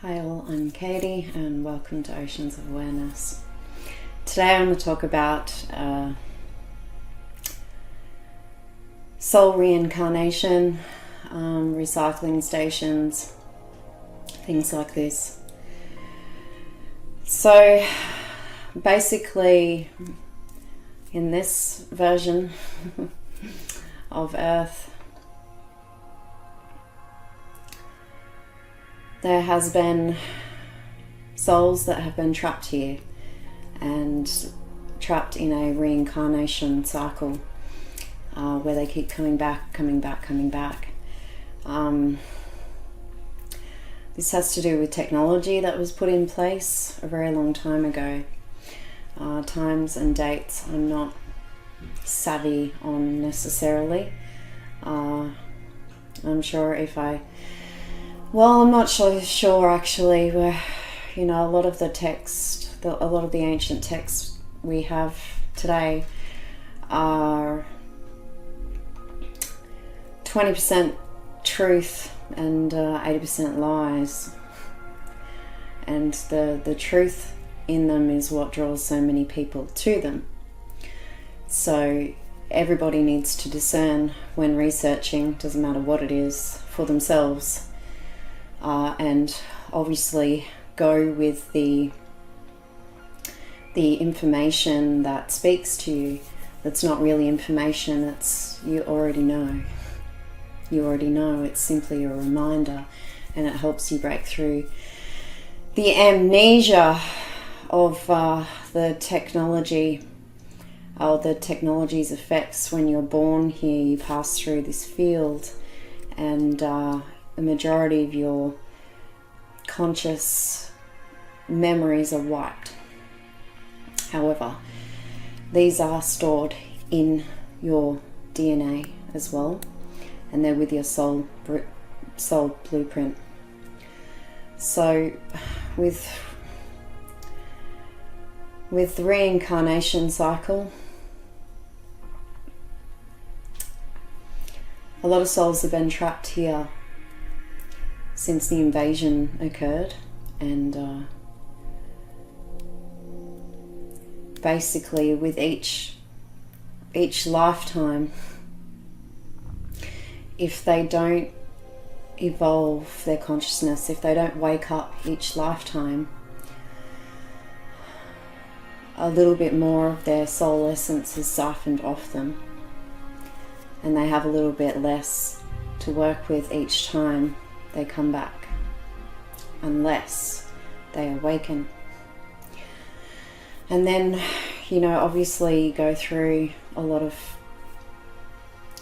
Hi all, I'm Katie and welcome to Oceans of Awareness. Today I'm going to talk about soul reincarnation, recycling stations, things like this. So basically in this version of Earth, there has been souls that have been trapped here and trapped in a reincarnation cycle where they keep coming back. This has to do with technology that was put in place a very long time ago. Times and dates I'm not savvy on necessarily. I'm sure if I'm not so sure actually, where, a lot of the text, a lot of the ancient texts we have today are 20% truth and 80% lies. And the truth in them is what draws so many people to them. So everybody needs to discern when researching, doesn't matter what it is, for themselves. And obviously go with the information that speaks to you. That's not really information, it's you already know. It's simply a reminder, and it helps you break through the amnesia of the technology, or the technology's effects. When you're born here, you pass through this field, and the majority of your conscious memories are wiped. However, these are stored in your DNA as well, and they're with your soul blueprint. So with the reincarnation cycle, a lot of souls have been trapped here since the invasion occurred, and basically with each lifetime, if they don't evolve their consciousness, if they don't wake up each lifetime, a little bit more of their soul essence is siphoned off them, and they have a little bit less to work with each time they come back, unless they awaken. And then, obviously you go through a lot of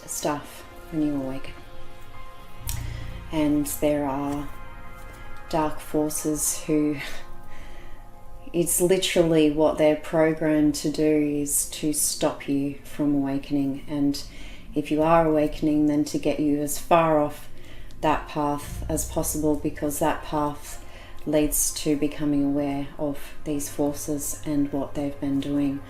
stuff when you awaken. And there are dark forces who, it's literally what they're programmed to do is to stop you from awakening. And if you are awakening, then to get you as far off that path as possible, because that path leads to becoming aware of these forces and what they've been doing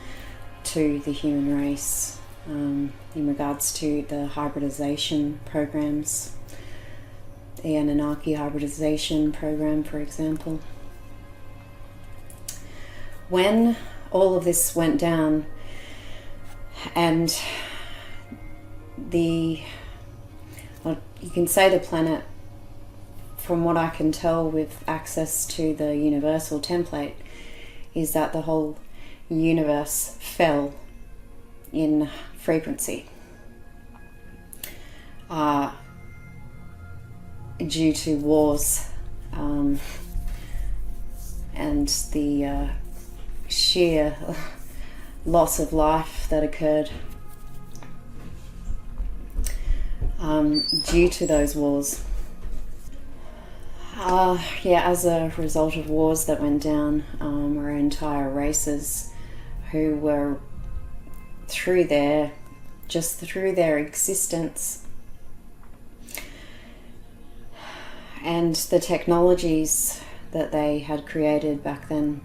to the human race in regards to the hybridization programs, the Anunnaki hybridization program, for example. When all of this went down, and you can say the planet, from what I can tell with access to the universal template, is that the whole universe fell in frequency due to wars and the sheer loss of life that occurred due to those wars. As a result of wars that went down, were entire races who were through their existence and the technologies that they had created back then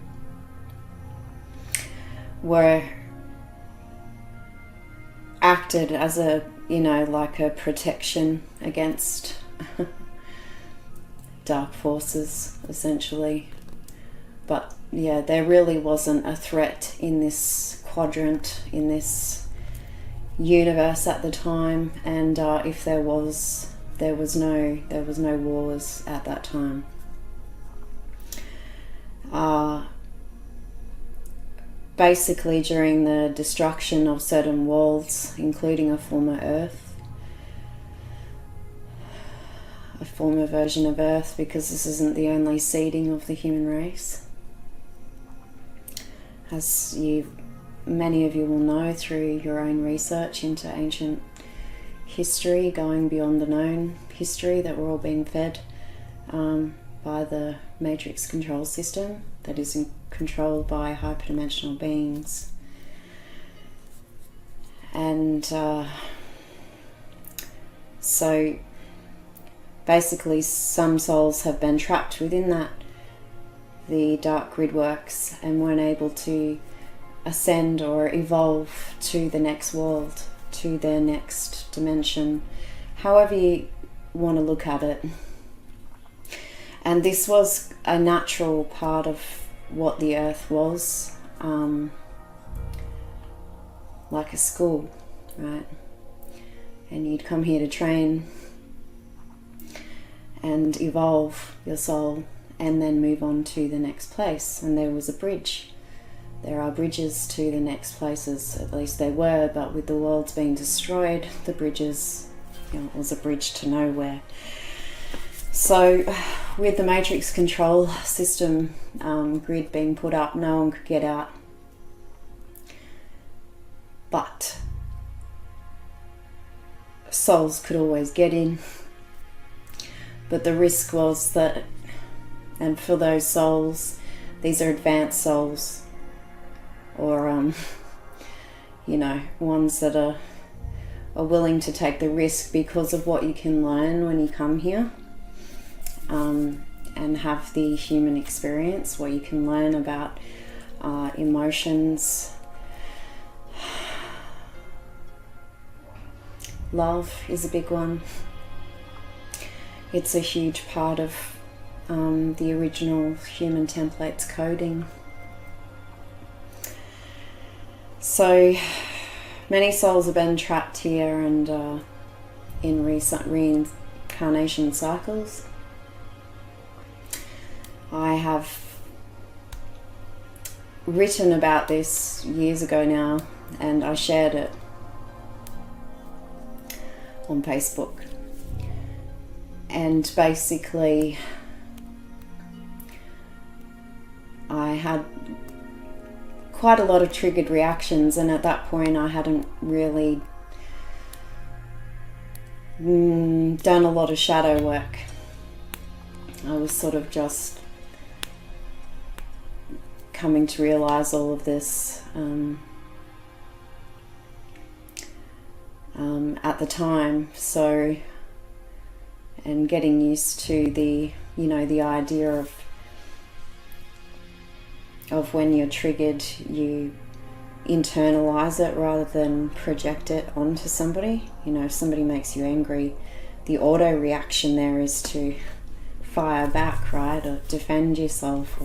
were acted as a, like a protection against dark forces, essentially. But yeah, there really wasn't a threat in this quadrant, in this universe at the time, and if there was no wars at that time. Basically, during the destruction of certain worlds, including a former Earth, a former version of Earth, because this isn't the only seeding of the human race, as many of you will know through your own research into ancient history, going beyond the known history that we're all being fed by the matrix control system that is controlled by hyperdimensional beings. And so basically some souls have been trapped within the dark grid works and weren't able to ascend or evolve to the next world, to their next dimension, however you want to look at it. And this was a natural part of what the Earth was, like a school, right? And you'd come here to train and evolve your soul and then move on to the next place. And there was a bridge. There are bridges to the next places, at least they were, but with the worlds being destroyed, the bridges, it was a bridge to nowhere. So with the matrix control system grid being put up, no one could get out. But souls could always get in. But the risk was that, and for those souls, these are advanced souls, or ones that are willing to take the risk because of what you can learn when you come here. And have the human experience where you can learn about emotions. Love is a big one. It's a huge part of the original human templates coding. So many souls have been trapped here and in reincarnation cycles. I have written about this years ago now, and I shared it on Facebook. And basically, I had quite a lot of triggered reactions, and at that point I hadn't really done a lot of shadow work. I was sort of just coming to realize all of this at the time, so, and getting used to the idea of when you're triggered, you internalize it rather than project it onto somebody. If somebody makes you angry, the auto reaction there is to fire back, right, or defend yourself,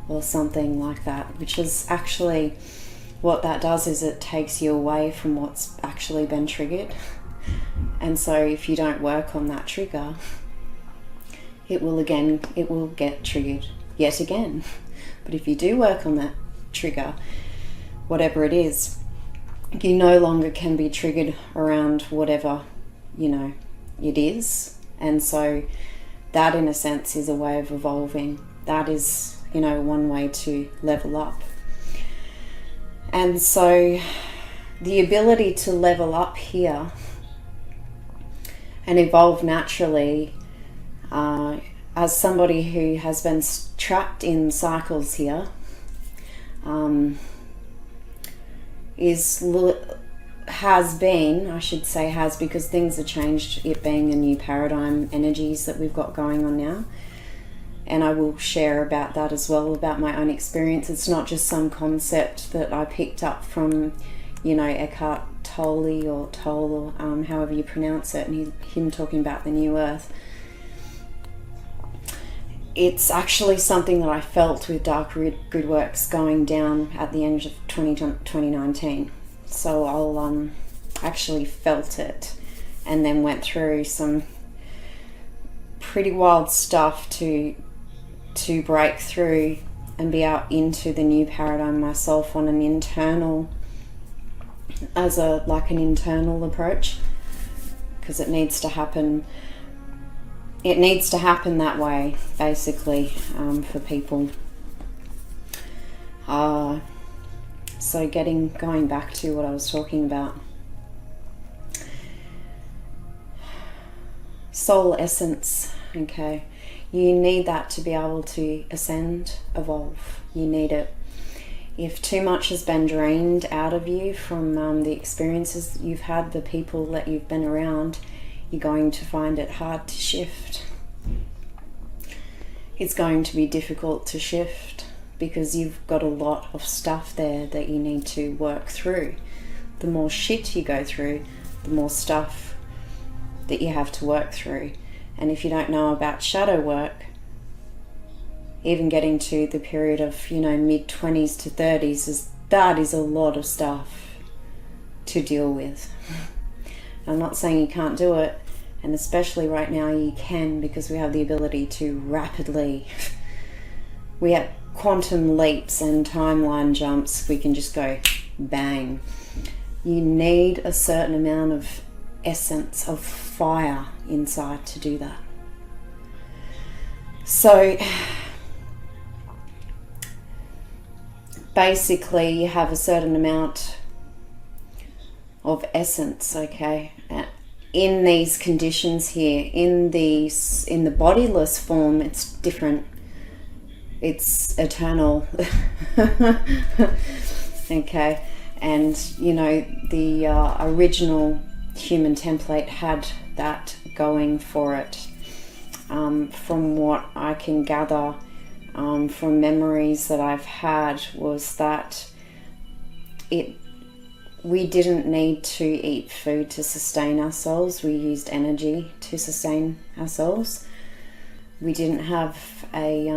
or something like that, which is actually what that does, is it takes you away from what's actually been triggered. And so if you don't work on that trigger, it will get triggered yet again. But if you do work on that trigger, whatever it is, you no longer can be triggered around whatever it is. And so that, in a sense, is a way of evolving. That is one way to level up. And so the ability to level up here and evolve naturally, as somebody who has been trapped in cycles here, has, because things have changed, it being a new paradigm, energies that we've got going on now. And I will share about that as well, about my own experience. It's not just some concept that I picked up from, Eckhart Tolle, or Tolle, however you pronounce it, and him talking about the new earth. it's actually something that I felt with Dark Good Works going down at the end of 2019. So I'll actually felt it, and then went through some pretty wild stuff to break through and be out into the new paradigm myself on an internal, as a an internal approach, because it needs to happen. It needs to happen that way, basically, for people. So going back to what I was talking about. Soul essence, okay? You need that to be able to ascend, evolve. You need it. If too much has been drained out of you from the experiences that you've had, the people that you've been around, you're going to find it hard to shift. It's going to be difficult to shift because you've got a lot of stuff there that you need to work through. The more shit you go through, the more stuff that you have to work through. And if you don't know about shadow work, even getting to the period of, mid-20s to 30s, that is a lot of stuff to deal with. I'm not saying you can't do it, and especially right now you can, because we have the ability to rapidly, we have quantum leaps and timeline jumps. We can just go bang. You need a certain amount of essence, of fire inside to do that. So basically you have a certain amount of essence, okay, in these conditions here. In the bodiless form, it's different. It's eternal. Okay, and the original human template had that going for it. From what I can gather from memories that I've had, was that we didn't need to eat food to sustain ourselves. We used energy to sustain ourselves. We didn't have a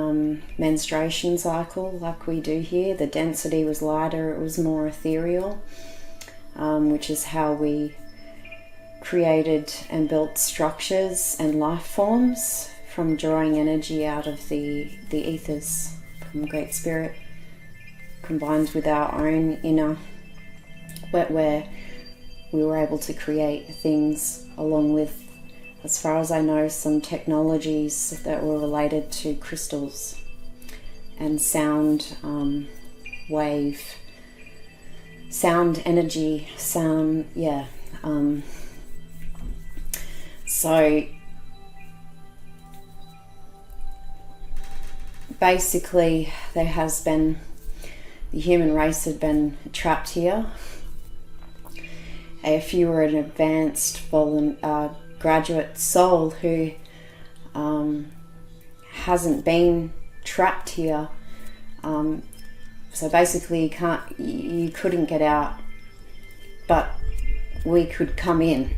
menstruation cycle like we do here. The density was lighter, it was more ethereal, which is how we created and built structures and life forms, from drawing energy out of the ethers from Great Spirit, combined with our own inner, where we were able to create things, along with, as far as I know, some technologies that were related to crystals and sound wave, sound energy, sound, yeah. So basically the human race had been trapped here. If you were an advanced graduate soul who hasn't been trapped here, so basically you couldn't get out, but we could come in.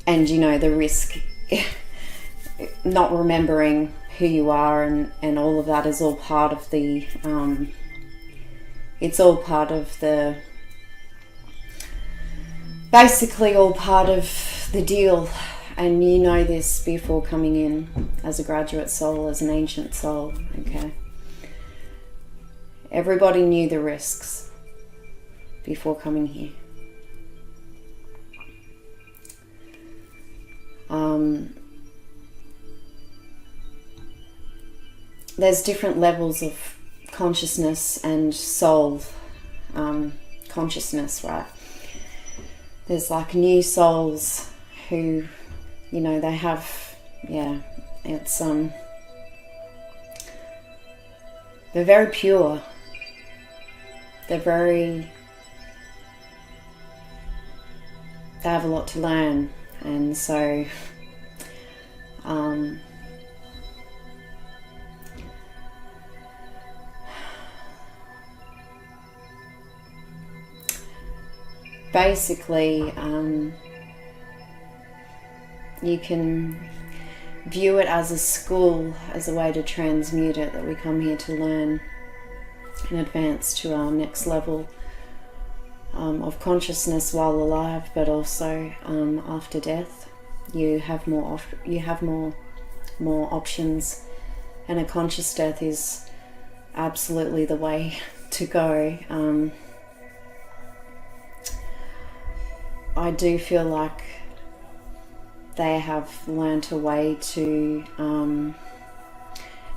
And the risk, not remembering who you are and all of that is all part of the it's all part of the, basically all part of the deal. And you know this before coming in as a graduate soul, as an ancient soul, okay? Everybody knew the risks before coming here. There's different levels of consciousness and soul consciousness, right? There's new souls who, they have, it's they're very pure. They have a lot to learn, and so basically you can view it as a school, as a way to transmute it, that we come here to learn and advance to our next level of consciousness while alive, but also after death. You have more options, and a conscious death is absolutely the way to go. I do feel like they have learnt a way to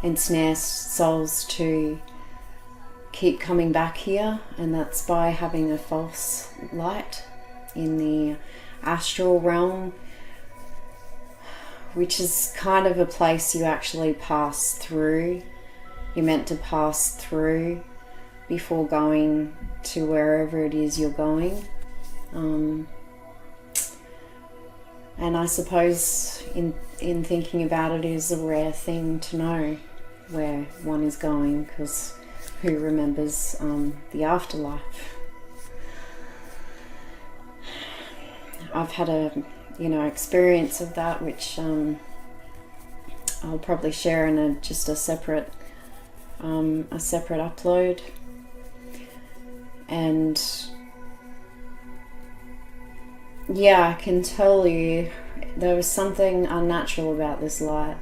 ensnare souls to keep coming back here, and that's by having a false light in the astral realm, which is kind of a place you actually pass through. You're meant to pass through before going to wherever it is you're going. And I suppose in thinking about it, is a rare thing to know where one is going, because who remembers the afterlife? I've had a experience of that, which I'll probably share in just a separate upload. And yeah, I can tell you there was something unnatural about this light.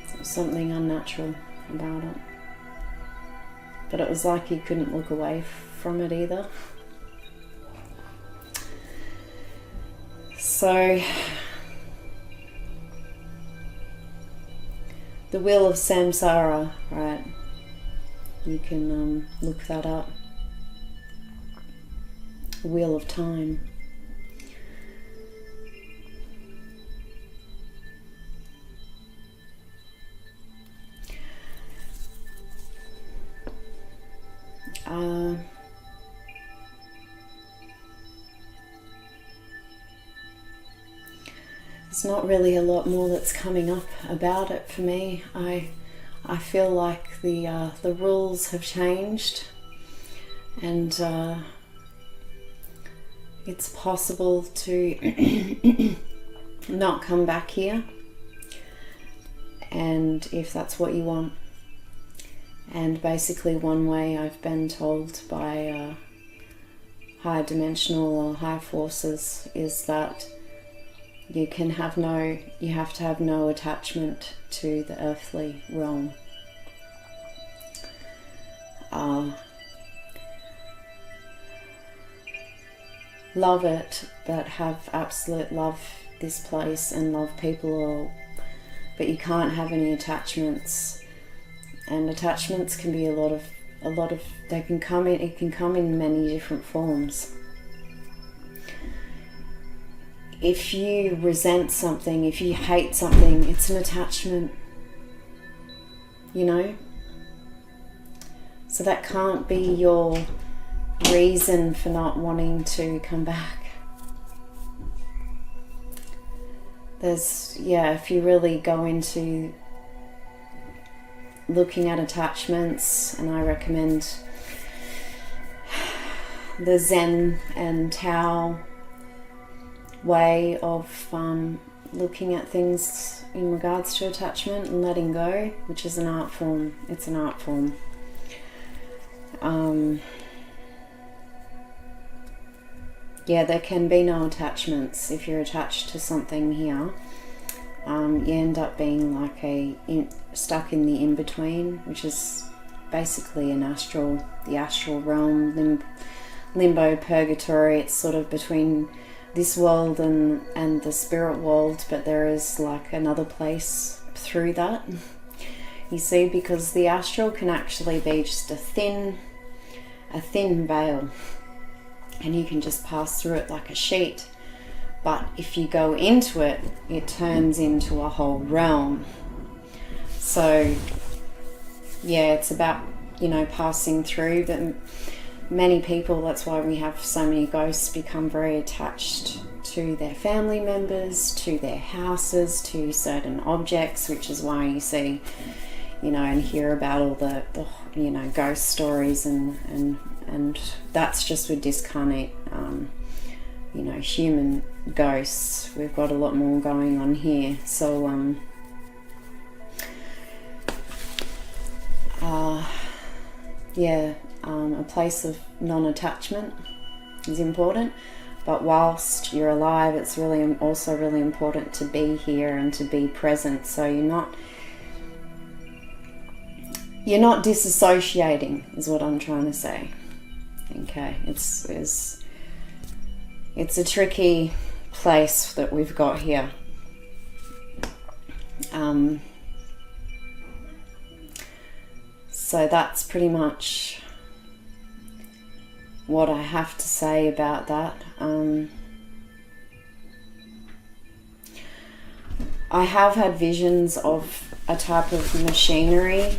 There was something unnatural about it. But it was like you couldn't look away from it either. So, the wheel of samsara, right? You can look that up. Wheel of time. There's not really a lot more that's coming up about it for me. I feel like the rules have changed, and it's possible to not come back here, and if that's what you want. And basically one way I've been told by higher dimensional or higher forces is that you have to have no attachment to the earthly realm. Love it, but have absolute love this place and love people, but you can't have any attachments. And attachments can be it can come in many different forms. If you resent something, if you hate something, it's an attachment, So that can't be your reason for not wanting to come back. If you really go into looking at attachments, and I recommend the Zen and Tao way of looking at things in regards to attachment and letting go, which is an art form. It's an art form. There can be no attachments. If you're attached to something here, you end up being like stuck in the in-between, which is basically the astral realm, limbo, purgatory. It's sort of between this world and the spirit world, but there is like another place through that. You see, because the astral can actually be just a thin veil, and you can just pass through it like a sheet. But if you go into it, it turns into a whole realm. So it's about passing through. But many people, that's why we have so many ghosts, become very attached to their family members, to their houses, to certain objects, which is why you see and hear about all the ghost stories, and that's just with discarnate you know, human ghosts. We've got a lot more going on here. So a place of non-attachment is important, but whilst you're alive, it's really also really important to be here and to be present. So you're not disassociating, is what I'm trying to say. Okay, it's a tricky place that we've got here. So that's pretty much what I have to say about that. I have had visions of a type of machinery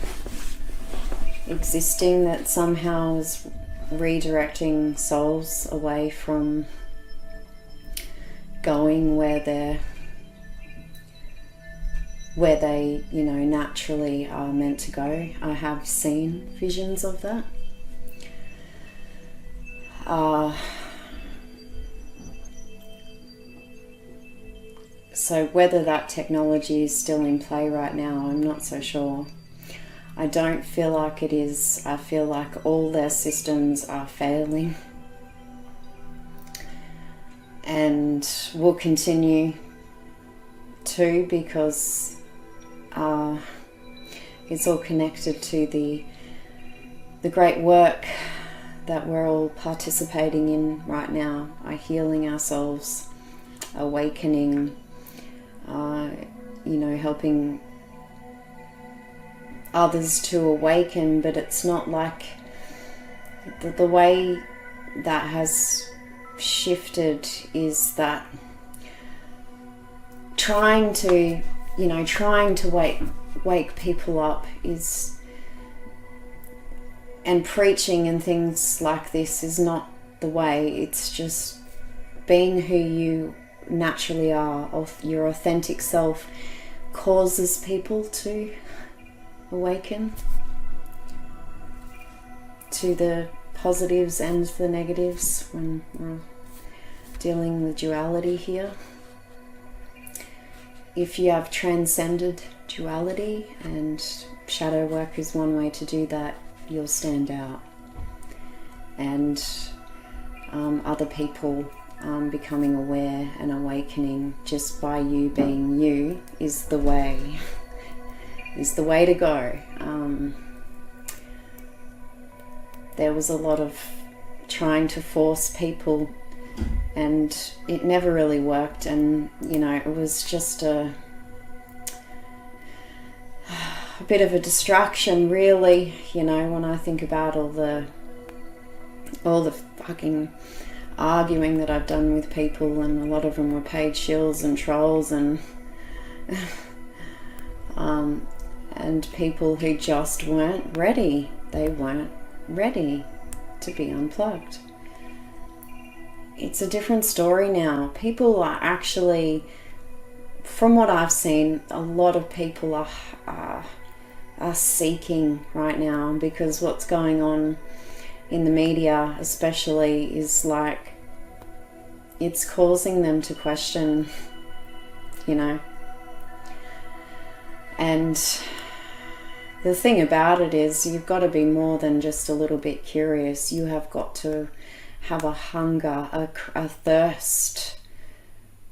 existing that somehow is redirecting souls away from going where they, you know, naturally are meant to go. I have seen visions of that. So whether that technology is still in play right now, I'm not so sure. I don't feel like it is. I feel like all their systems are failing and will continue to, because it's all connected to the great work that we're all participating in right now, healing ourselves, awakening, you know, helping others to awaken. But it's not like the way that has shifted is that trying to wake people up is, and preaching and things like this is not the way. It's just being who you naturally are, of your authentic self, causes people to awaken to the positives and the negatives when we're dealing with duality here. If you have transcended duality, and shadow work is one way to do that, you'll stand out. And other people becoming aware and awakening just by you being you is the way to go. There was a lot of trying to force people, and it never really worked. And you know, it was just a bit of a distraction, really. You know, when I think about all the fucking arguing that I've done with people, and a lot of them were paid shills and trolls, and people who just weren't ready. They weren't ready to be unplugged. It's a different story now. People are actually, from what I've seen, a lot of people are seeking right now, because what's going on in the media especially is like, it's causing them to question, you know. And the thing about it is, you've got to be more than just a little bit curious. You have got to have a hunger, a thirst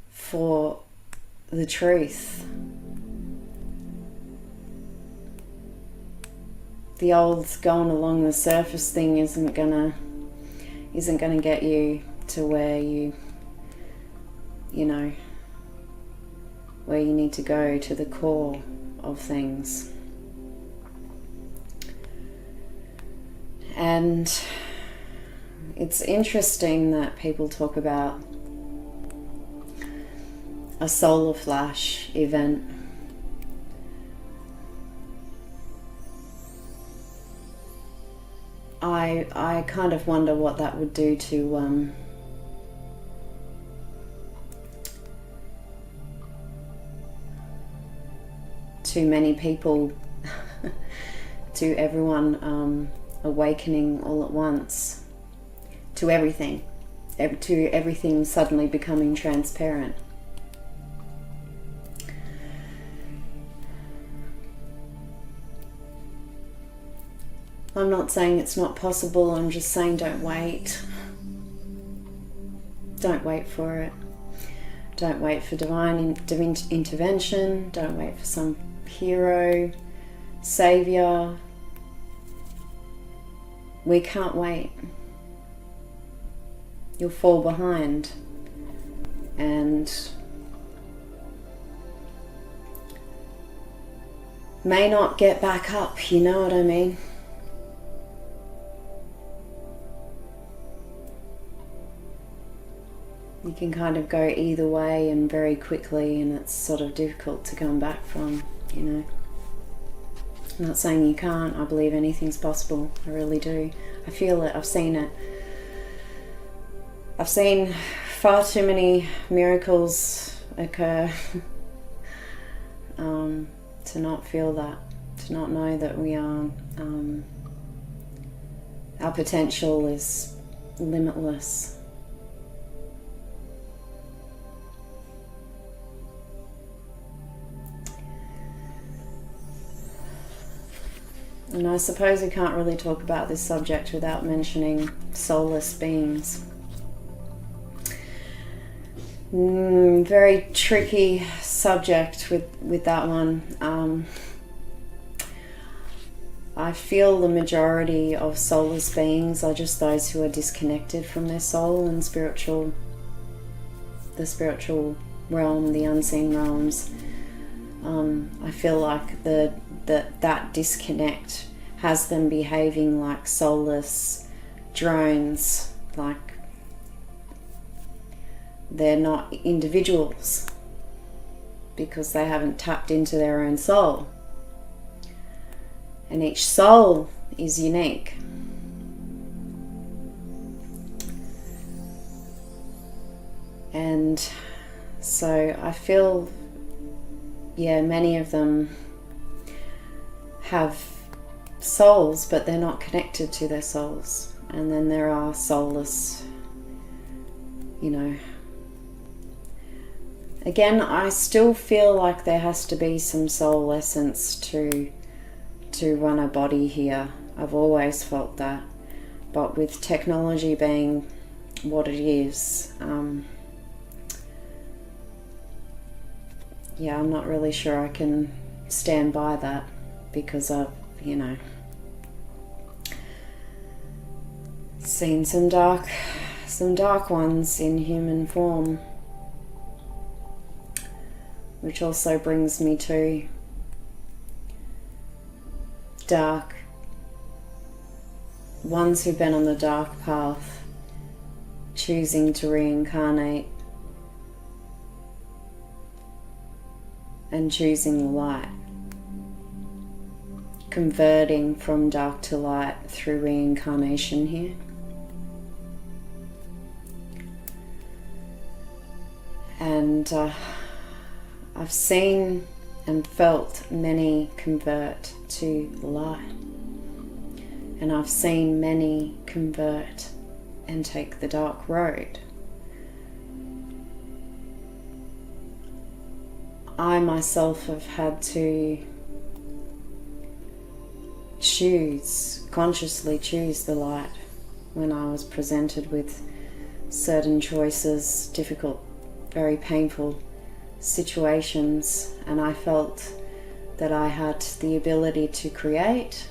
for the truth. The old going along the surface thing isn't gonna get you to where you know, where you need to go, to the core of things. And it's interesting that people talk about a solar flash event. I kind of wonder what that would do to many people, to everyone awakening all at once, to everything to everything suddenly becoming transparent. I'm not saying it's not possible, I'm just saying don't wait. Don't wait for it. Don't wait for divine intervention. Don't wait for some hero, savior. We can't wait. You'll fall behind. And may not get back up, you know what I mean? You can kind of go either way and very quickly, and it's sort of difficult to come back from, you know. I'm not saying you can't. I believe anything's possible. I really do. I feel it. I've seen it. I've seen far too many miracles occur to not feel that, to not know that we are, our potential is limitless. And I suppose we can't really talk about this subject without mentioning soulless beings. Very tricky subject with that one. I feel the majority of soulless beings are just those who are disconnected from their soul and the spiritual realm, the unseen realms. I feel like that disconnect has them behaving like soulless drones, like they're not individuals because they haven't tapped into their own soul. And each soul is unique. And so I feel, yeah, many of them have souls, but they're not connected to their souls. And then there are soulless, you know. Again, I still feel like there has to be some soul essence to run a body here. I've always felt that. But with technology being what it is, yeah, I'm not really sure I can stand by that, because I've, you know, seen some dark ones in human form. Which also brings me to dark ones who've been on the dark path, choosing to reincarnate and choosing the light, converting from dark to light through reincarnation here. And I've seen and felt many convert to the light, and I've seen many convert and take the dark road. I myself have had to consciously choose the light when I was presented with certain choices, difficult, very painful situations, and I felt that I had the ability to create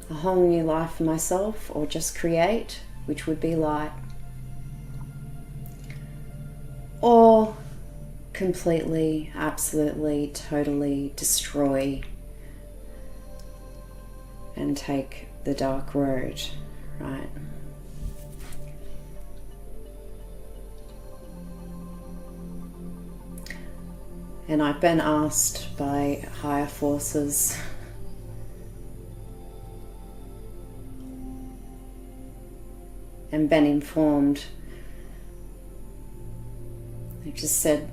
a whole new life for myself, or just create, which would be light, or completely, absolutely, totally destroy and take the dark road, right? And I've been asked by higher forces and been informed. They just said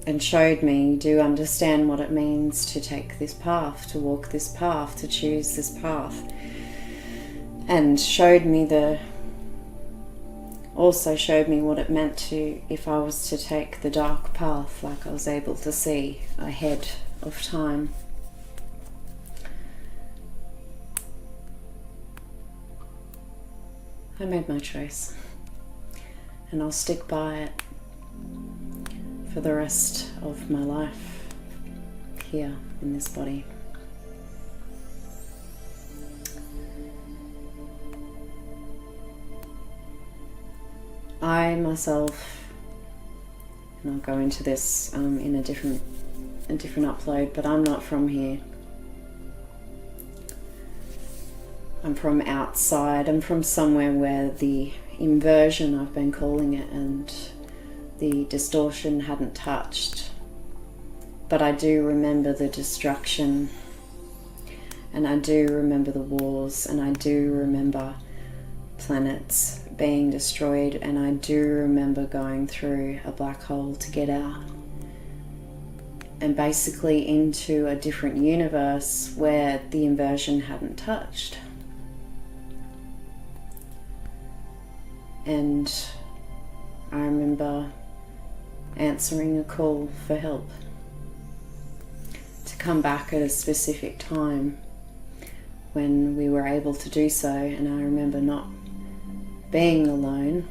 and showed me, you do understand what it means to take this path, to walk this path, to choose this path. and also showed me what it meant to, if I was to take the dark path, like I was able to see ahead of time. I made my choice, and I'll stick by it for the rest of my life here in this body. I myself, and I'll go into this in a different upload, but I'm not from here. I'm from outside. I'm from somewhere where the inversion, I've been calling it, and the distortion hadn't touched. But I do remember the destruction, and I do remember the wars, and I do remember planets being destroyed, and I do remember going through a black hole to get out, and basically into a different universe where the inversion hadn't touched. And I remember answering a call for help to come back at a specific time when we were able to do so, and I remember not being alone.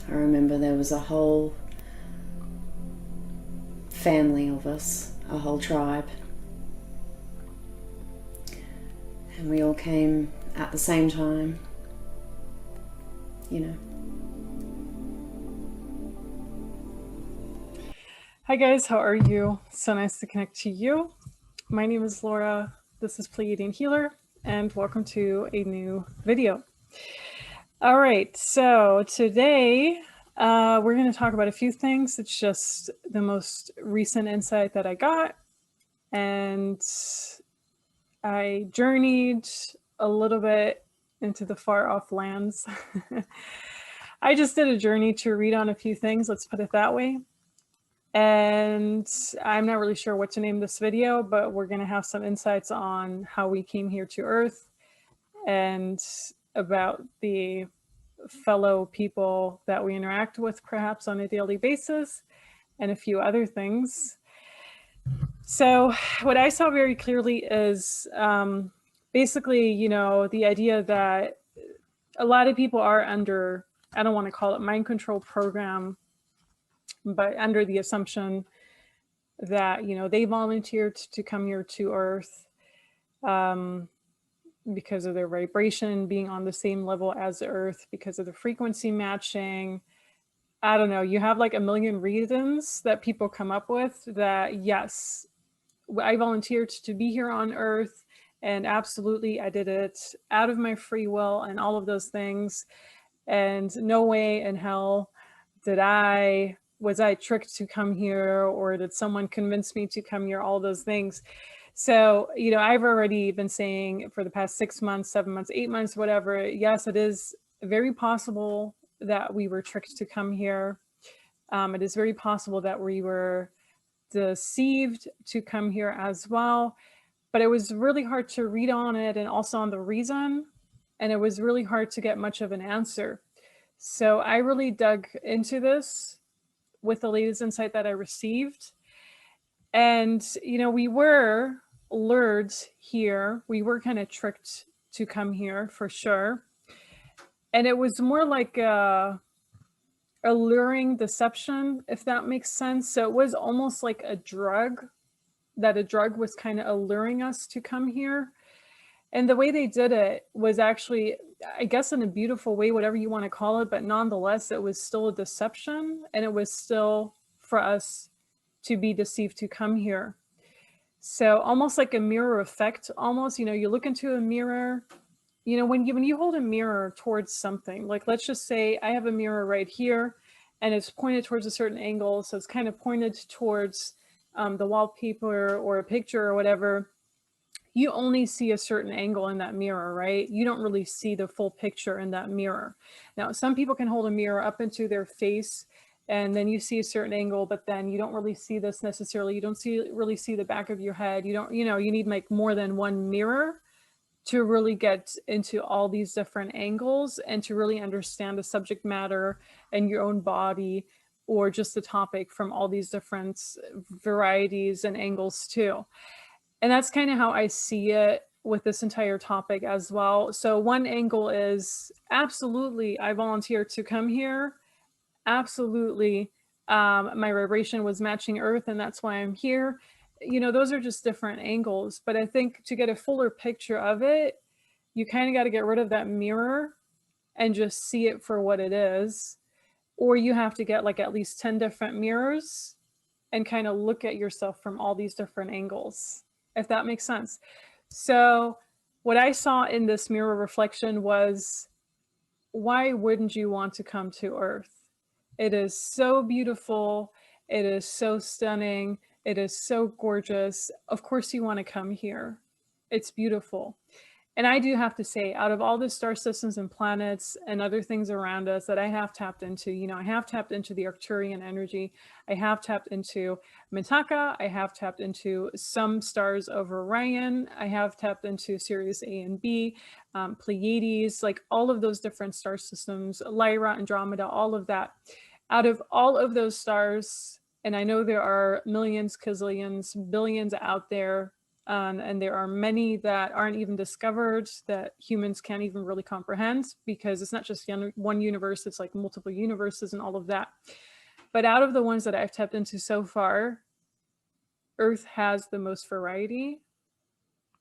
I remember there was a whole family of us, a whole tribe, and we all came at the same time, you know. Hi guys, how are you? So nice to connect to you. My name is Laura, this is Pleiadian Healer, and welcome to a new video. All right, so today we're going to talk about a few things. It's just the most recent insight that I got, and I journeyed a little bit into the far off lands. I just did a journey to read on a few things, let's put it that way. And I'm not really sure what to name this video, but we're going to have some insights on how we came here to Earth and about the fellow people that we interact with perhaps on a daily basis, and a few other things. So what I saw very clearly is basically, you know, the idea that a lot of people are under, I don't want to call it mind control program, but under the assumption that, you know, they volunteered to come here to Earth because of their vibration being on the same level as Earth, because of the frequency matching. I don't know, you have like a million reasons that people come up with that, yes, I volunteered to be here on Earth, and absolutely I did it out of my free will and all of those things. And no way in hell was I tricked to come here, or did someone convince me to come here, all those things. So, you know, I've already been saying for the past 6 months, 7 months, 8 months, whatever, yes, it is very possible that we were tricked to come here. It is very possible that we were deceived to come here as well. But it was really hard to read on it, and also on the reason. And it was really hard to get much of an answer. So I really dug into this with the latest insight that I received. And, you know, we were lured here. We were kind of tricked to come here for sure. And it was more like a alluring deception, if that makes sense. So it was almost like a drug, that a drug was kind of alluring us to come here. And the way they did it was actually, I guess, in a beautiful way, whatever you want to call it, but nonetheless, it was still a deception, and it was still for us to be deceived to come here. So almost like a mirror effect, almost, you know, you look into a mirror, you know, when you hold a mirror towards something, like let's just say I have a mirror right here and it's pointed towards a certain angle. So it's kind of pointed towards the wallpaper or a picture or whatever. You only see a certain angle in that mirror, right? You don't really see the full picture in that mirror. Now, some people can hold a mirror up into their face and then you see a certain angle, but then you don't really see this necessarily. You don't really see the back of your head. You don't, you know, you need like more than one mirror to really get into all these different angles and to really understand the subject matter and your own body, or just the topic from all these different varieties and angles too. And that's kind of how I see it with this entire topic as well. So one angle is absolutely, I volunteered to come here. Absolutely. My vibration was matching Earth, and that's why I'm here. You know, those are just different angles. But I think to get a fuller picture of it, you kind of got to get rid of that mirror and just see it for what it is. Or you have to get like at least 10 different mirrors and kind of look at yourself from all these different angles, if that makes sense. So what I saw in this mirror reflection was, why wouldn't you want to come to Earth? It is so beautiful. It is so stunning. It is so gorgeous. Of course you want to come here. It's beautiful. And I do have to say, out of all the star systems and planets and other things around us that I have tapped into, you know, I have tapped into the Arcturian energy. I have tapped into Mintaka. I have tapped into some stars of Orion. I have tapped into Sirius A and B, Pleiades, like all of those different star systems, Lyra, Andromeda, all of that. Out of all of those stars, and I know there are millions, gazillions, billions out there, and there are many that aren't even discovered, that humans can't even really comprehend, because it's not just one universe, it's like multiple universes and all of that. But out of the ones that I've tapped into so far, Earth has the most variety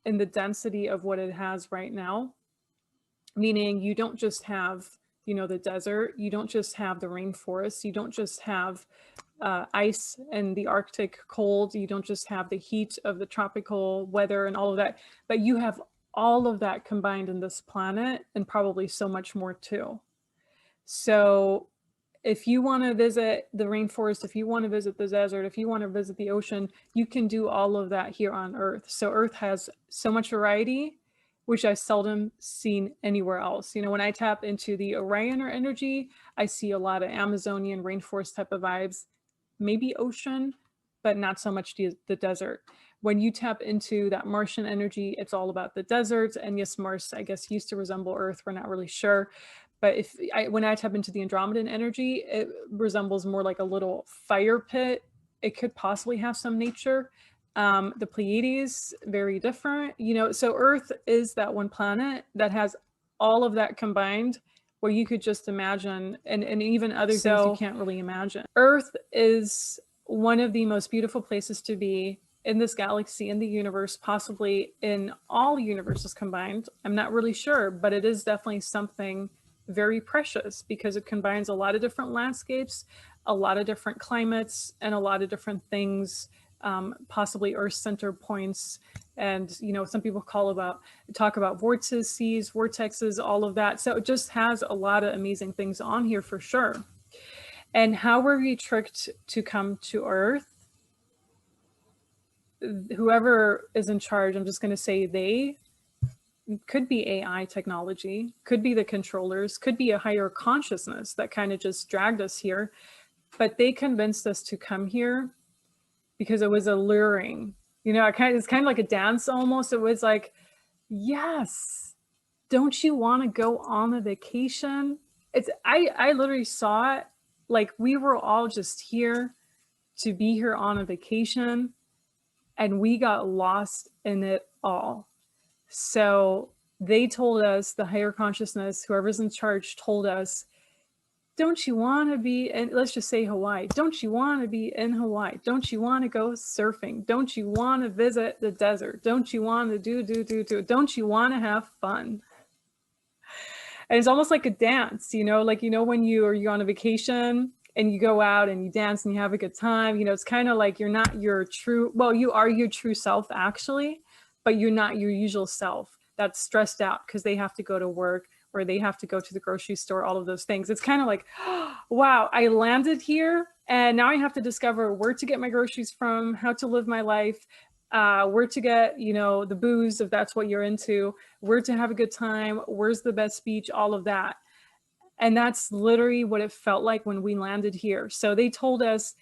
in the density of what it has right now. Meaning you don't just have, you know, the desert, you don't just have the rainforest, you don't just have ice and the Arctic cold, you don't just have the heat of the tropical weather and all of that, but you have all of that combined in this planet, and probably so much more too. So if you want to visit the rainforest, if you want to visit the desert, if you want to visit the ocean, you can do all of that here on Earth. So Earth has so much variety, which I seldom seen anywhere else. You know, when I tap into the Orioner energy, I see a lot of Amazonian rainforest type of vibes, maybe ocean, but not so much the desert. When you tap into that Martian energy, it's all about the desert. And yes, Mars, I guess, used to resemble Earth. We're not really sure. But when I tap into the Andromedan energy, it resembles more like a little fire pit. It could possibly have some nature. The Pleiades, very different. You know, so Earth is that one planet that has all of that combined, where you could just imagine, and even other things you can't really imagine. Earth is one of the most beautiful places to be in this galaxy, in the universe, possibly in all universes combined. I'm not really sure, but it is definitely something very precious, because it combines a lot of different landscapes, a lot of different climates, and a lot of different things, possibly Earth center points. And, you know, some people talk about vortices, vortexes, all of that. So it just has a lot of amazing things on here for sure. And how were we tricked to come to Earth? Whoever is in charge, I'm just going to say they, could be AI technology, could be the controllers, could be a higher consciousness that kind of just dragged us here. But they convinced us to come here because it was alluring. You know, it's kind of like a dance almost. It was like, yes, don't you want to go on a vacation? I literally saw it like we were all just here to be here on a vacation, and we got lost in it all. So they told us, the higher consciousness, whoever's in charge, told us, don't you want to be in, let's just say Hawaii, don't you want to be in Hawaii? Don't you want to go surfing? Don't you want to visit the desert? Don't you want to do? Don't you want to have fun? And it's almost like a dance, you know, like, you know, when you're on a vacation and you go out and you dance and you have a good time, you know, it's kind of like you're not your true, well, you are your true self actually, but you're not your usual self that's stressed out because they have to go to work or they have to go to the grocery store, all of those things. It's kind of like, wow, I landed here and now I have to discover where to get my groceries from, how to live my life, where to get, you know, the booze, if that's what you're into, where to have a good time, where's the best beach, all of that. And that's literally what it felt like when we landed here. So they told us,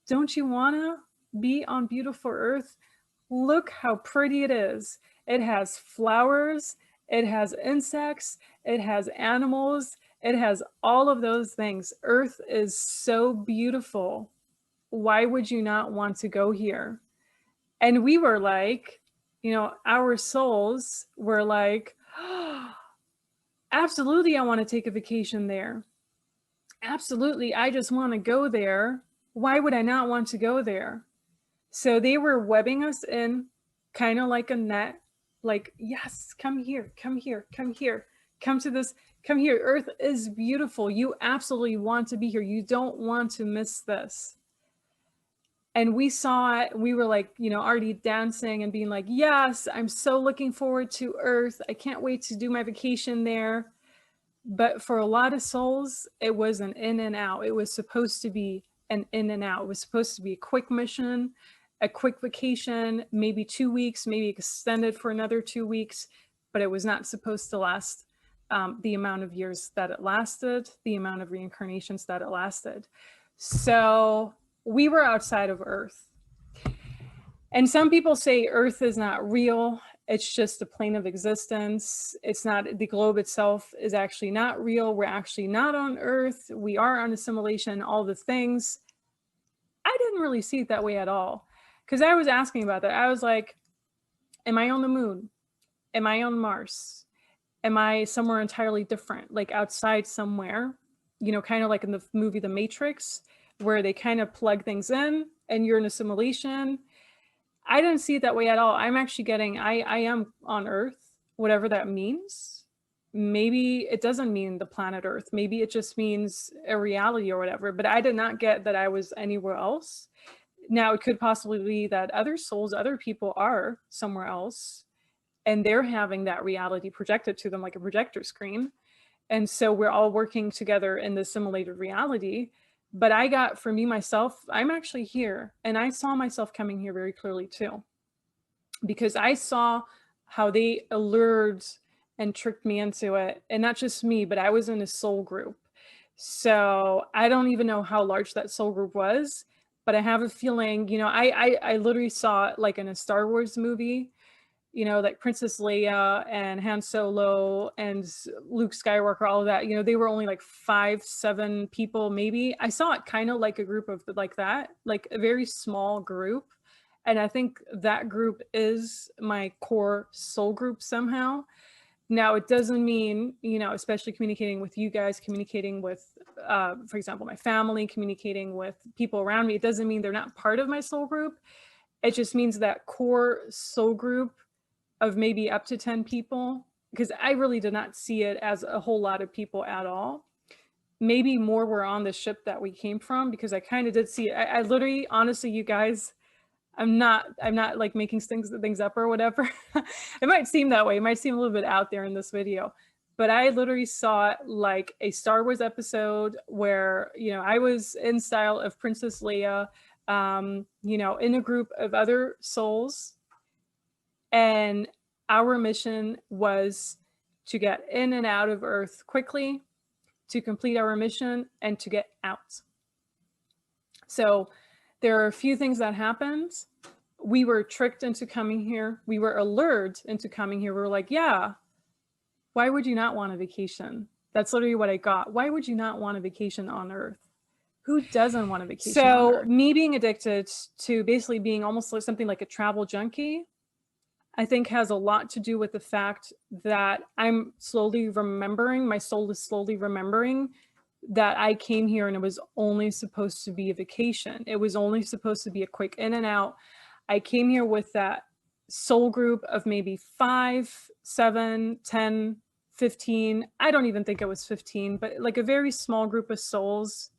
don't you want to be on beautiful Earth? Look how pretty it is. it has flowers, it has insects, it has animals, it has all of those things. Earth is so beautiful. Why would you not want to go here? And we were like, our souls were like, oh, absolutely, I want to take a vacation there. Absolutely, I just want to go there. Why would I not want to go there? So they were webbing us in kind of like a net, like, yes, come here, come here, come here, come to this, come here. Earth is beautiful. You absolutely want to be here. You don't want to miss this. And we saw it, we were like, already dancing and being like, yes, I'm so looking forward to Earth. I can't wait to do my vacation there. But for a lot of souls, it was an in and out. It was supposed to be an in and out. It was supposed to be a quick mission, a quick vacation, maybe 2 weeks, maybe extended for another 2 weeks, but it was not supposed to last the amount of years that it lasted, the amount of reincarnations that it lasted. So we were outside of Earth. And some people say Earth is not real. It's just a plane of existence. It's not, the globe itself is actually not real. We're actually not on Earth. We are on assimilation, all the things. I didn't really see it that way at all. Because I was asking about that. I was like, am I on the moon? Am I on Mars? Am I somewhere entirely different, like outside somewhere? Kind of like in the movie The Matrix, where they kind of plug things in and you're in assimilation. I didn't see it that way at all. I'm actually getting, I am on Earth, whatever that means. Maybe it doesn't mean the planet Earth. Maybe it just means a reality or whatever, but I did not get that I was anywhere else. Now, it could possibly be that other souls, other people are somewhere else, and they're having that reality projected to them like a projector screen. And so we're all working together in the simulated reality. But I got, for me, myself, I'm actually here. And I saw myself coming here very clearly too. Because I saw how they allured and tricked me into it. And not just me, but I was in a soul group. So I don't even know how large that soul group was. But I have a feeling, I literally saw it like in a Star Wars movie. Like Princess Leia and Han Solo and Luke Skywalker, all of that, they were only like 5-7 people, maybe. I saw it kind of like a group of like that, like a very small group. And I think that group is my core soul group somehow. Now, it doesn't mean, especially communicating with you guys, communicating with, for example, my family, communicating with people around me, it doesn't mean they're not part of my soul group. It just means that core soul group of maybe up to 10 people, because I really did not see it as a whole lot of people at all. Maybe more were on the ship that we came from, because I kind of did see it. I literally, honestly, you guys, I'm not like making things up or whatever. It might seem that way. It might seem a little bit out there in this video, but I literally saw it like a Star Wars episode where, I was in style of Princess Leia, in a group of other souls. And our mission was to get in and out of Earth quickly, to complete our mission, and to get out. So there are a few things that happened. We were tricked into coming here. We were allured into coming here. We were like, yeah, why would you not want a vacation? That's literally what I got. Why would you not want a vacation on Earth? Who doesn't want a vacation on Earth? So me being addicted to basically being almost like something like a travel junkie, I think has a lot to do with the fact that I'm slowly remembering, my soul is slowly remembering that I came here and it was only supposed to be a vacation. It was only supposed to be a quick in and out. I came here with that soul group of maybe 5, 7, 10, 15. I don't even think it was 15, but like a very small group of souls.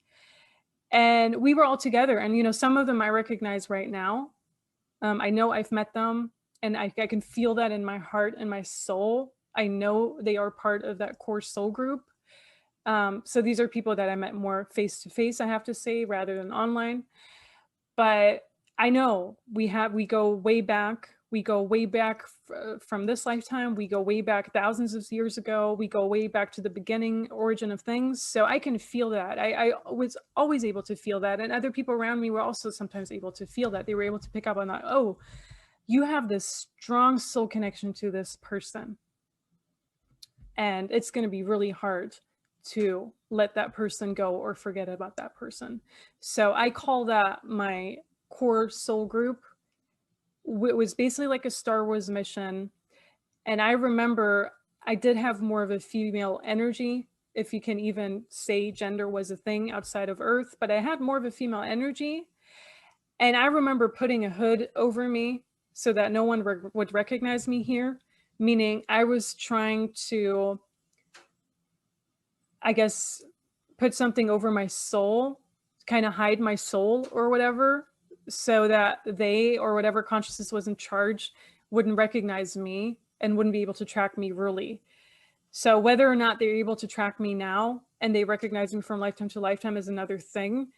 And we were all together. And, some of them I recognize right now. I know I've met them. And I can feel that in my heart and my soul. I know they are part of that core soul group. So these are people that I met more face to face, I have to say, rather than online. But I know we go way back. We go way back from this lifetime. We go way back thousands of years ago. We go way back to the beginning origin of things. So I can feel that. I was always able to feel that. And other people around me were also sometimes able to feel that. They were able to pick up on that. Oh, you have this strong soul connection to this person. And it's going to be really hard to let that person go or forget about that person. So I call that my core soul group. It was basically like a Star Wars mission. And I remember I did have more of a female energy, if you can even say gender was a thing outside of Earth, but I had more of a female energy. And I remember putting a hood over me so that no one would recognize me here, meaning I was trying to, I guess, put something over my soul, kind of hide my soul or whatever, so that they or whatever consciousness was in charge wouldn't recognize me and wouldn't be able to track me really. So whether or not they're able to track me now and they recognize me from lifetime to lifetime is another thing.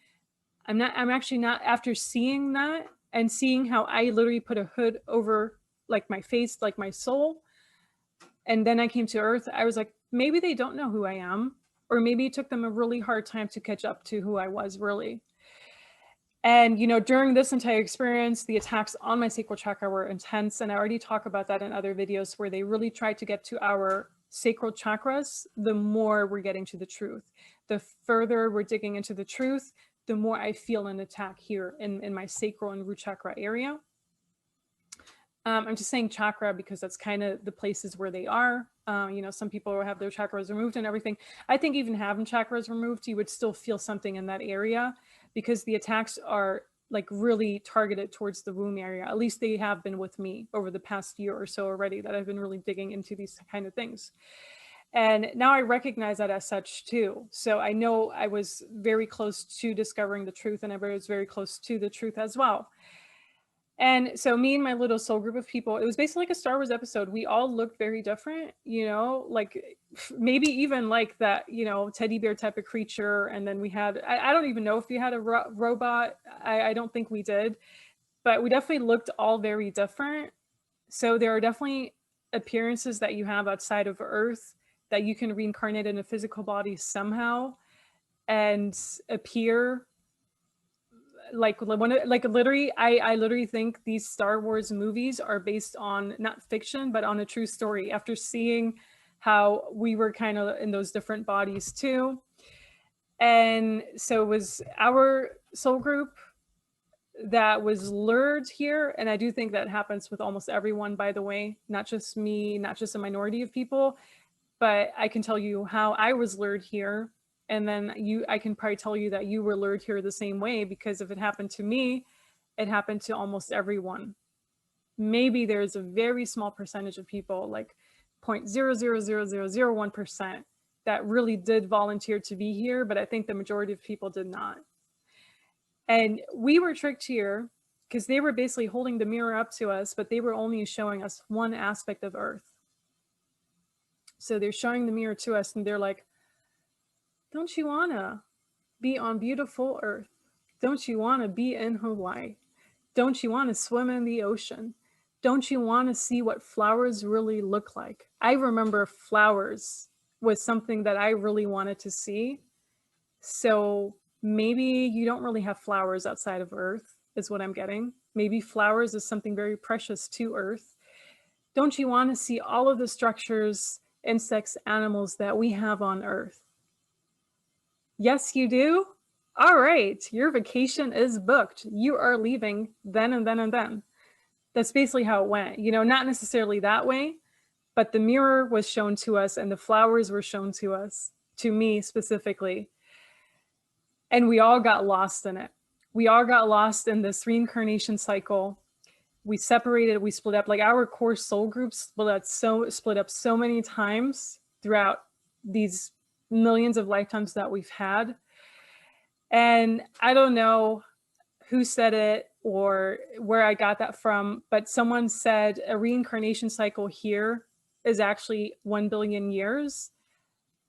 I'm actually not, after seeing that and seeing how I literally put a hood over like my face, like my soul, and then I came to Earth, I was like, maybe they don't know who I am, or maybe it took them a really hard time to catch up to who I was really. And, you know, during this entire experience, the attacks on my sacral chakra were intense. And I already talk about that in other videos where they really tried to get to our sacral chakras, the more we're getting to the truth. The further we're digging into the truth, the more I feel an attack here in my sacral and root chakra area. I'm just saying chakra because that's kind of the places where they are. You know, some people have their chakras removed and everything. I think even having chakras removed, you would still feel something in that area because the attacks are like really targeted towards the womb area. At least they have been with me over the past year or so already, that I've been really digging into these kind of things. And now I recognize that as such too. So I know I was very close to discovering the truth, and I was very close to the truth as well. And so me and my little soul group of people, it was basically like a Star Wars episode. We all looked very different, you know, like maybe even like that, you know, teddy bear type of creature. And then we had, I don't even know if we had a robot. I don't think we did, but we definitely looked all very different. So there are definitely appearances that you have outside of Earth that you can reincarnate in a physical body somehow and appear like literally I literally think these Star Wars movies are based on not fiction but on a true story, after seeing how we were kind of in those different bodies too. And so it was our soul group that was lured here, and I do think that happens with almost everyone, by the way, not just me, not just a minority of people, but I can tell you how I was lured here. And then I can probably tell you that you were lured here the same way, because if it happened to me, it happened to almost everyone. Maybe there's a very small percentage of people, like 0.00001%, that really did volunteer to be here, but I think the majority of people did not. And we were tricked here because they were basically holding the mirror up to us, but they were only showing us one aspect of Earth. So they're showing the mirror to us and they're like, don't you want to be on beautiful Earth? Don't you want to be in Hawaii? Don't you want to swim in the ocean? Don't you want to see what flowers really look like? I remember flowers was something that I really wanted to see. So maybe you don't really have flowers outside of Earth, is what I'm getting. Maybe flowers is something very precious to Earth. Don't you want to see all of the structures, insects, animals that we have on Earth? Yes, you do? All right, your vacation is booked. You are leaving then and then and then. That's basically how it went. You know, not necessarily that way, but the mirror was shown to us and the flowers were shown to us, to me specifically. And we all got lost in it. We all got lost in this reincarnation cycle. We separated, we split up, like our core soul groups split up so many times throughout these millions of lifetimes that we've had. And I don't know who said it or where I got that from, but someone said a reincarnation cycle here is actually 1 billion years.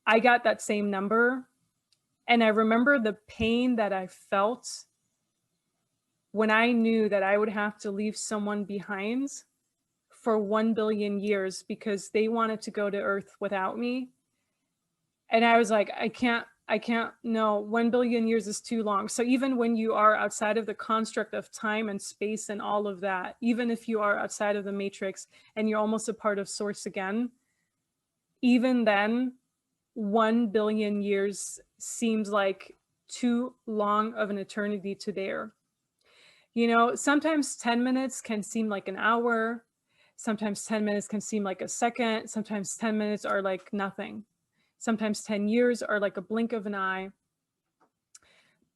I got that same number. And I remember the pain that I felt when I knew that I would have to leave someone behind for 1 billion years because they wanted to go to Earth without me. And I was like, I can't I can't, no, 1 billion years is too long. So even when you are outside of the construct of time and space and all of that, even if you are outside of the matrix and you're almost a part of source again, even then, 1 billion years seems like too long of an eternity to there. You know, sometimes 10 minutes can seem like an hour. Sometimes 10 minutes can seem like a second. Sometimes 10 minutes are like nothing. Sometimes 10 years are like a blink of an eye.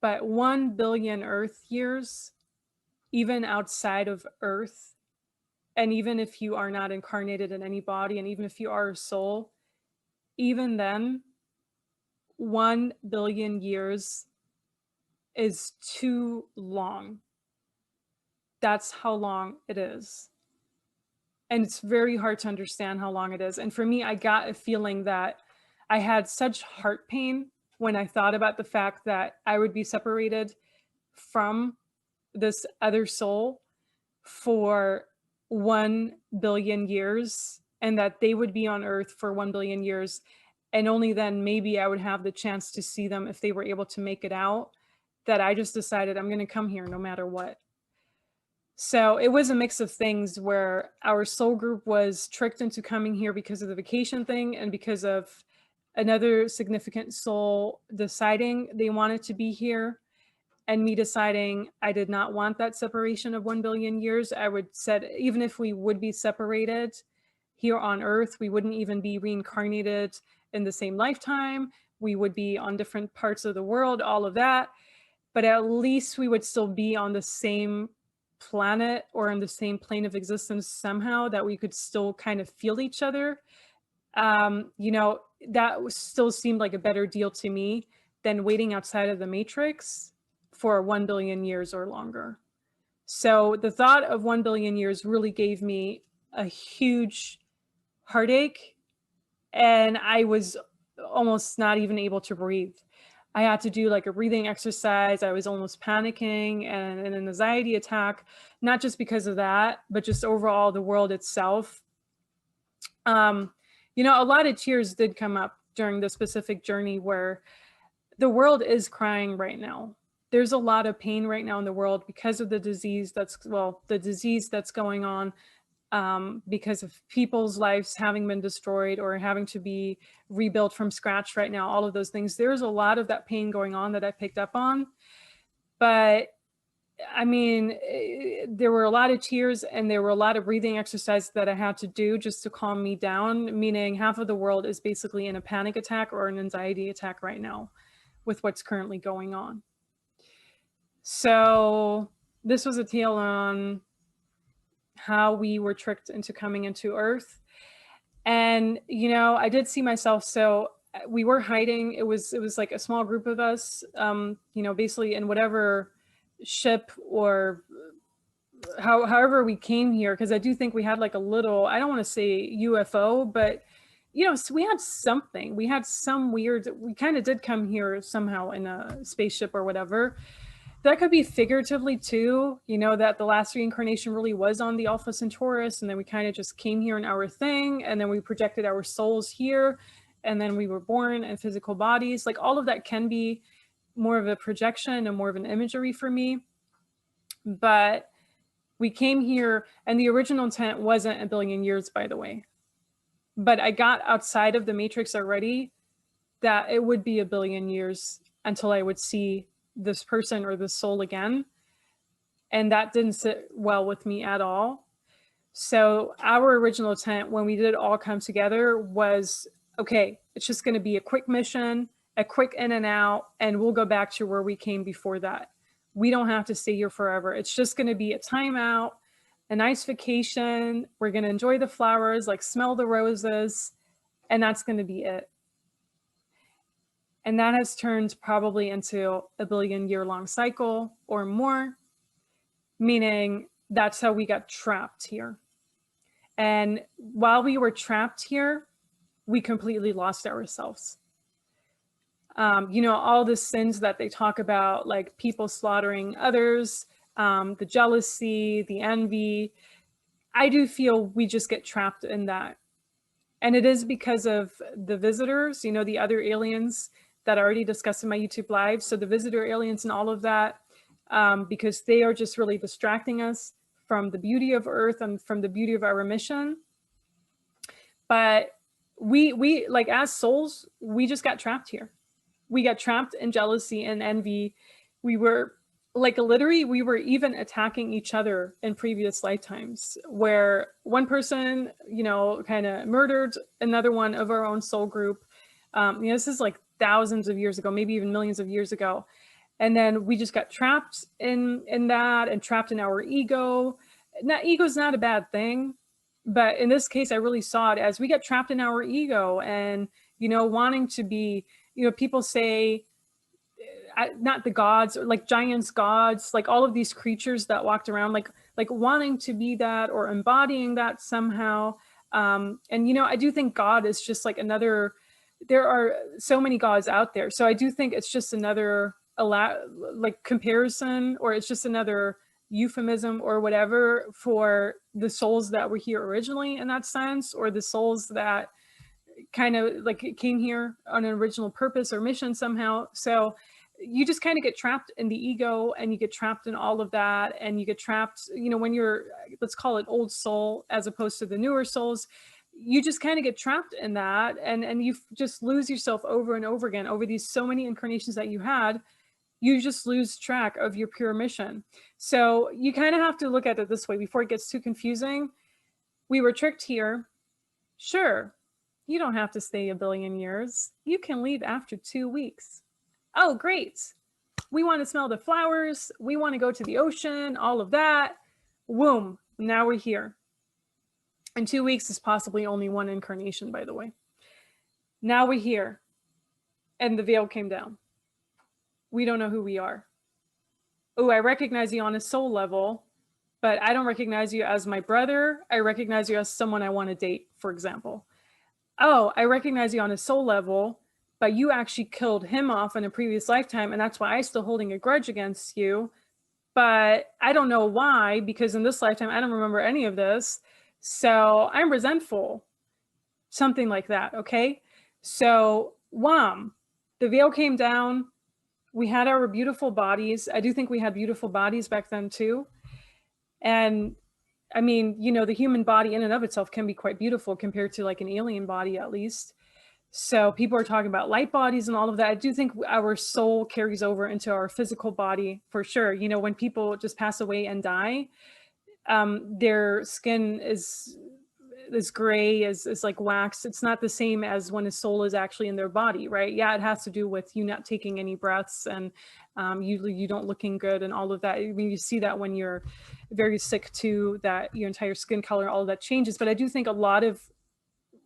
But 1 billion Earth years, even outside of Earth, and even if you are not incarnated in any body, and even if you are a soul, even then, 1 billion years is too long. That's how long it is. And it's very hard to understand how long it is. And for me, I got a feeling that I had such heart pain when I thought about the fact that I would be separated from this other soul for 1 billion years, and that they would be on Earth for 1 billion years. And only then maybe I would have the chance to see them if they were able to make it out, that I just decided I'm going to come here no matter what. So it was a mix of things where our soul group was tricked into coming here because of the vacation thing and because of another significant soul deciding they wanted to be here, and me deciding I did not want that separation of 1 billion years. I would said, even if we would be separated here on Earth, we wouldn't even be reincarnated in the same lifetime. We would be on different parts of the world, all of that. But at least we would still be on the same planet or in the same plane of existence somehow, that we could still kind of feel each other. You know, that still seemed like a better deal to me than waiting outside of the matrix for 1 billion years or longer. So the thought of 1 billion years really gave me a huge heartache, and I was almost not even able to breathe. I had to do like a breathing exercise. I was almost panicking and an anxiety attack, not just because of that, but just overall the world itself. You know, a lot of tears did come up during the specific journey where the world is crying right now. There's a lot of pain right now in the world because of the disease that's, well, the disease that's going on, because of people's lives having been destroyed or having to be rebuilt from scratch right now, all of those things. There's a lot of that pain going on that I picked up on. But I mean, there were a lot of tears and there were a lot of breathing exercises that I had to do just to calm me down, meaning half of the world is basically in a panic attack or an anxiety attack right now with what's currently going on. So this was a tale on how we were tricked into coming into Earth. And, you know, I did see myself. So we were hiding. It was like a small group of us, you know, basically in whatever ship or however we came here. Cause I do think we had like a little, I don't want to say UFO, but you know, so we had something, we had some weird, we kind of did come here somehow in a spaceship or whatever. That could be figuratively too, you know, that the last reincarnation really was on the Alpha Centaurus, and then we kind of just came here in our thing, and then we projected our souls here, and then we were born in physical bodies. Like all of that can be more of a projection and more of an imagery for me. But we came here, and the original intent wasn't 1 billion years, by the way. But I got outside of the matrix already that it would be 1 billion years until I would see this person or this soul again. And that didn't sit well with me at all. So our original intent when we did all come together was, okay, it's just going to be a quick mission, a quick in and out, and we'll go back to where we came before that. We don't have to stay here forever. It's just going to be a timeout, a nice vacation. We're going to enjoy the flowers, like smell the roses, and that's going to be it. And that has turned probably into 1 billion year long cycle or more, meaning that's how we got trapped here. And while we were trapped here, we completely lost ourselves. You know, all the sins that they talk about, like people slaughtering others, the jealousy, the envy, I do feel we just get trapped in that. And it is because of the visitors, you know, the other aliens that I already discussed in my YouTube live. So the visitor aliens and all of that, because they are just really distracting us from the beauty of Earth and from the beauty of our mission. But we like, as souls, we just got trapped here. We got trapped in jealousy and envy. We were like, literally, we were even attacking each other in previous lifetimes, where one person, you know, kind of murdered another one of our own soul group. You know, this is like thousands of years ago, maybe even millions of years ago. And then we just got trapped in that, and trapped in our ego. Now, ego's not a bad thing, but in this case, I really saw it as we got trapped in our ego, and, you know, wanting to be, you know, people say, not the gods, or like giants, gods, like all of these creatures that walked around, like wanting to be that or embodying that somehow. And, you know, I do think God is just like another, there are so many gods out there. So I do think it's just another like comparison, or it's just another euphemism or whatever for the souls that were here originally, in that sense, or the souls that kind of like came here on an original purpose or mission somehow. So you just kind of get trapped in the ego, and you get trapped in all of that, and you get trapped, you know, when you're, let's call it old soul as opposed to the newer souls, you just kind of get trapped in that, and you just lose yourself over and over again over these so many incarnations that you had. You just lose track of your pure mission. So you kind of have to look at it this way before it gets too confusing. We were tricked here. Sure, you don't have to stay a billion years. You can leave after 2 weeks. Oh, great. We want to smell the flowers. We want to go to the ocean, all of that. Boom, now we're here. And 2 weeks is possibly only one incarnation, by the way. Now we're here. And the veil came down. We don't know who we are. Oh, I recognize you on a soul level, but I don't recognize you as my brother. I recognize you as someone I want to date, for example. Oh, I recognize you on a soul level, but you actually killed him off in a previous lifetime, and that's why I'm still holding a grudge against you. But I don't know why, because in this lifetime, I don't remember any of this. So I'm resentful. Something like that, okay? So, wham, the veil came down. We had our beautiful bodies. I do think we had beautiful bodies back then too. And I mean, you know, the human body in and of itself can be quite beautiful compared to like an alien body, at least. So people are talking about light bodies and all of that. I do think our soul carries over into our physical body for sure. You know, when people just pass away and die, their skin is gray, is like wax. It's not the same as when a soul is actually in their body, right? Yeah, it has to do with you not taking any breaths, and you don't looking good and all of that. I mean, you see that when you're very sick too, that your entire skin color, all of that changes. But I do think a lot of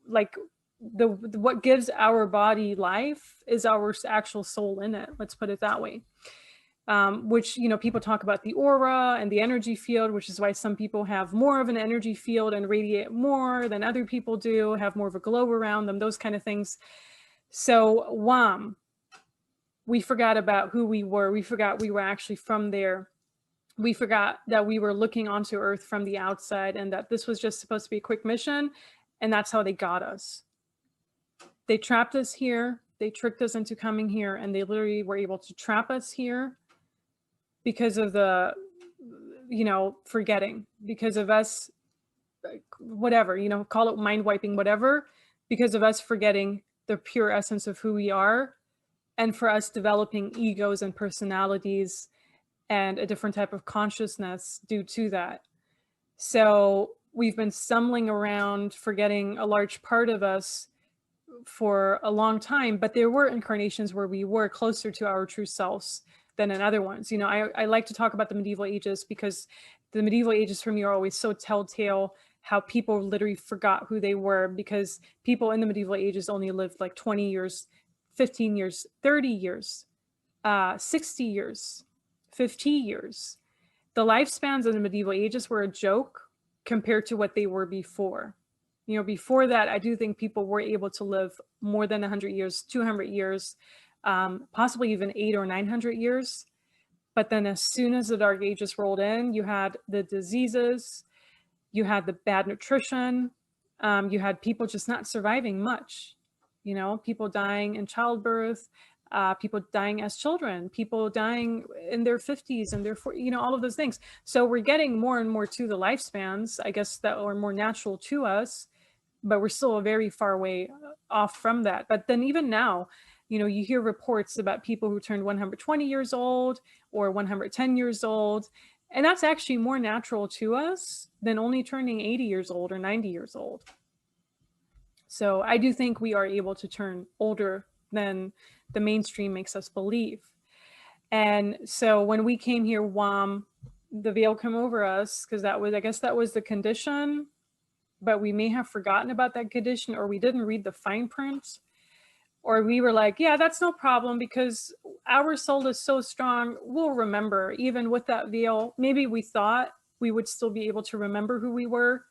like what gives our body life is our actual soul in it. Let's put it that way. Which, you know, people talk about the aura and the energy field, which is why some people have more of an energy field and radiate more than other people do, have more of a glow around them, those kind of things. So, wham, we forgot about who we were. We forgot we were actually from there. We forgot that we were looking onto Earth from the outside, and that this was just supposed to be a quick mission. And that's how they got us. They trapped us here. They tricked us into coming here, and they literally were able to trap us here because of the, you know, forgetting, because of us, whatever, you know, call it mind wiping, whatever, because of us forgetting the pure essence of who we are, and for us developing egos and personalities and a different type of consciousness due to that. So we've been stumbling around, forgetting a large part of us for a long time, but there were incarnations where we were closer to our true selves than in other ones. You know, I like to talk about the medieval ages, because the medieval ages for me are always so telltale, how people literally forgot who they were, because people in the medieval ages only lived like 20 years, 15 years, 30 years, 60 years, 50 years. The lifespans in the medieval ages were a joke compared to what they were before. You know, before that, I do think people were able to live more than 100 years, 200 years, possibly even 800 or 900 years. But then as soon as the Dark Ages rolled in, you had the diseases, you had the bad nutrition, you had people just not surviving much, you know, people dying in childbirth, people dying as children, people dying in their 50s and their, you know, all of those things. So we're getting more and more to the lifespans, I guess, that are more natural to us, but we're still a very far way off from that. But then even now, you know, you hear reports about people who turned 120 years old or 110 years old. And that's actually more natural to us than only turning 80 years old or 90 years old. So I do think we are able to turn older than the mainstream makes us believe. And so when we came here, wham, the veil came over us, because that was, I guess that was the condition, but we may have forgotten about that condition, or we didn't read the fine print, or we were like, yeah, that's no problem because our soul is so strong, we'll remember even with that veil. Maybe we thought we would still be able to remember who we were,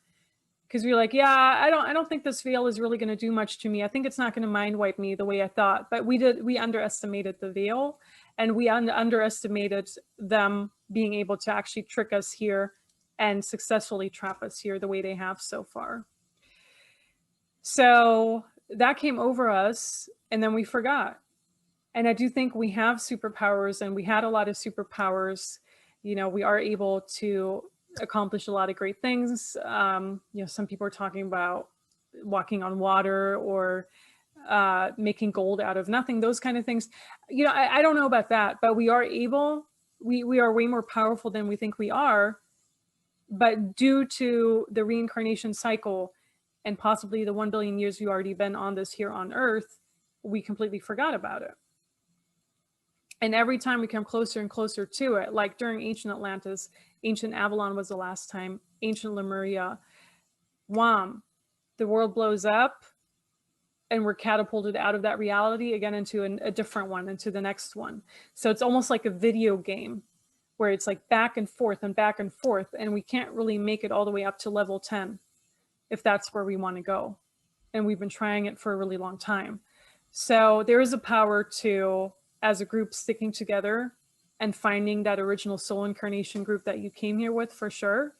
because we were like, yeah, I don't think this veil is really going to do much to me. I think it's not going to mind wipe me the way I thought. But we underestimated the veil, and we underestimated them being able to actually trick us here and successfully trap us here the way they have so far. So that came over us, and then we forgot. And I do think we have superpowers, and we had a lot of superpowers. You know, we are able to accomplish a lot of great things. You know, some people are talking about walking on water or making gold out of nothing, those kind of things. You know, I don't know about that, but we are able, we are way more powerful than we think we are. But due to the reincarnation cycle and possibly the 1 billion years we've already been on this here on Earth, we completely forgot about it. And every time we come closer and closer to it, like during ancient Atlantis, ancient Avalon was the last time, ancient Lemuria, wham, the world blows up and we're catapulted out of that reality again into a different one, into the next one. So it's almost like a video game where it's like back and forth, and we can't really make it all the way up to level 10 if that's where we want to go. And we've been trying it for a really long time. So there is a power to, as a group, sticking together and finding that original soul incarnation group that you came here with, for sure.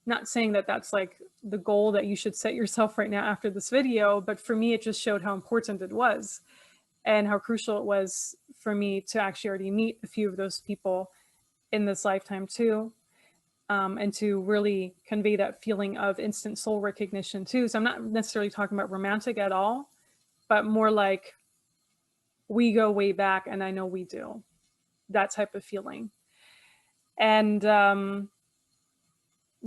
Not saying that that's like the goal that you should set yourself right now after this video, but for me, it just showed how important it was and how crucial it was for me to actually already meet a few of those people in this lifetime too, and to really convey that feeling of instant soul recognition too. So I'm not necessarily talking about romantic at all, but more like we go way back, and I know we do, that type of feeling. And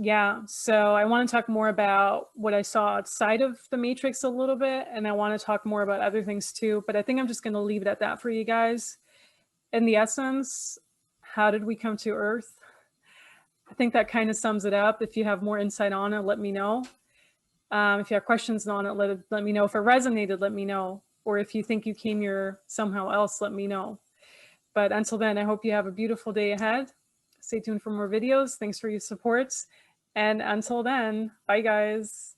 yeah, so I want to talk more about what I saw outside of the Matrix a little bit, and I want to talk more about other things too, but I think I'm just going to leave it at that for you guys. In the essence, how did we come to Earth? I think that kind of sums it up. If you have more insight on it, let me know. If you have questions on it, let me know. If it resonated, let me know. Or if you think you came here somehow else, let me know. But until then, I hope you have a beautiful day ahead. Stay tuned for more videos. Thanks for your support. And until then, bye guys.